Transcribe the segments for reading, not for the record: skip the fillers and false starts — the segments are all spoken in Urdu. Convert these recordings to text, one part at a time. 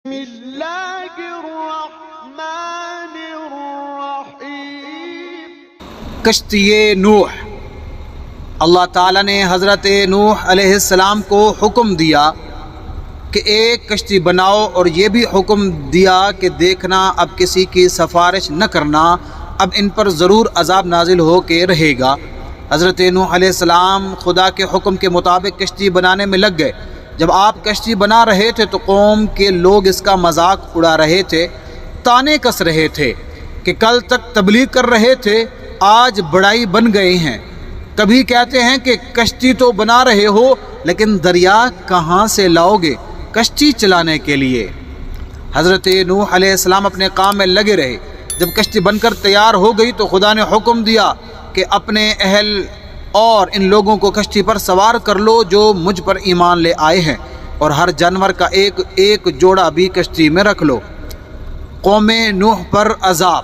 اللہ الرحمن الرحیم۔ کشتی نوح، اللہ تعالیٰ نے حضرت نوح علیہ السلام کو حکم دیا کہ ایک کشتی بناؤ، اور یہ بھی حکم دیا کہ دیکھنا اب کسی کی سفارش نہ کرنا، اب ان پر ضرور عذاب نازل ہو کے رہے گا۔ حضرت نوح علیہ السلام خدا کے حکم کے مطابق کشتی بنانے میں لگ گئے۔ جب آپ کشتی بنا رہے تھے تو قوم کے لوگ اس کا مذاق اڑا رہے تھے، طعنے کس رہے تھے کہ کل تک تبلیغ کر رہے تھے، آج بڑائی بن گئے ہیں۔ کبھی کہتے ہیں کہ کشتی تو بنا رہے ہو لیکن دریا کہاں سے لاؤ گے کشتی چلانے کے لیے؟ حضرت نوح علیہ السلام اپنے کام میں لگے رہے۔ جب کشتی بن کر تیار ہو گئی تو خدا نے حکم دیا کہ اپنے اہل اور ان لوگوں کو کشتی پر سوار کر لو جو مجھ پر ایمان لے آئے ہیں، اور ہر جانور کا ایک ایک جوڑا بھی کشتی میں رکھ لو۔ قوم نوح پر عذاب۔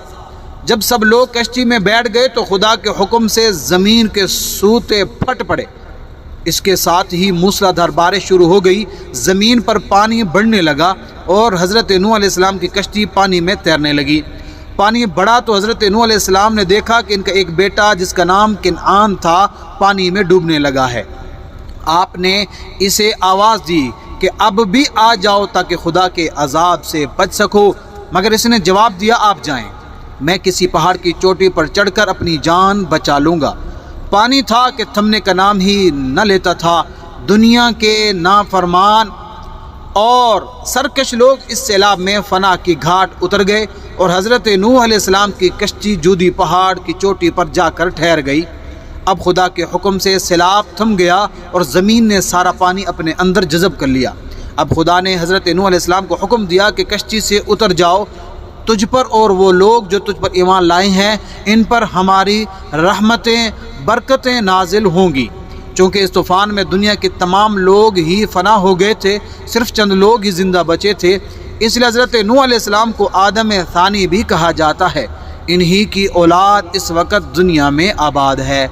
جب سب لوگ کشتی میں بیٹھ گئے تو خدا کے حکم سے زمین کے سوتے پھٹ پڑے، اس کے ساتھ ہی موسلادھار بارش شروع ہو گئی، زمین پر پانی بڑھنے لگا اور حضرت نوح علیہ السلام کی کشتی پانی میں تیرنے لگی۔ پانی بڑھا تو حضرت نوح علیہ السلام نے دیکھا کہ ان کا ایک بیٹا جس کا نام کنعان تھا پانی میں ڈوبنے لگا ہے۔ آپ نے اسے آواز دی کہ اب بھی آ جاؤ تاکہ خدا کے عذاب سے بچ سکو، مگر اس نے جواب دیا آپ جائیں، میں کسی پہاڑ کی چوٹی پر چڑھ کر اپنی جان بچا لوں گا۔ پانی تھا کہ تھمنے کا نام ہی نہ لیتا تھا۔ دنیا کے نافرمان اور سرکش لوگ اس سیلاب میں فنا کی گھاٹ اتر گئے، اور حضرت نوح علیہ السلام کی کشتی جودی پہاڑ کی چوٹی پر جا کر ٹھہر گئی۔ اب خدا کے حکم سے سیلاب تھم گیا اور زمین نے سارا پانی اپنے اندر جذب کر لیا۔ اب خدا نے حضرت نوح علیہ السلام کو حکم دیا کہ کشتی سے اتر جاؤ، تجھ پر اور وہ لوگ جو تجھ پر ایمان لائے ہیں ان پر ہماری رحمتیں برکتیں نازل ہوں گی۔ چونکہ اس طوفان میں دنیا کے تمام لوگ ہی فنا ہو گئے تھے، صرف چند لوگ ہی زندہ بچے تھے، اس لیے حضرت نوح علیہ السلام کو آدم ثانی بھی کہا جاتا ہے۔ انہی کی اولاد اس وقت دنیا میں آباد ہے۔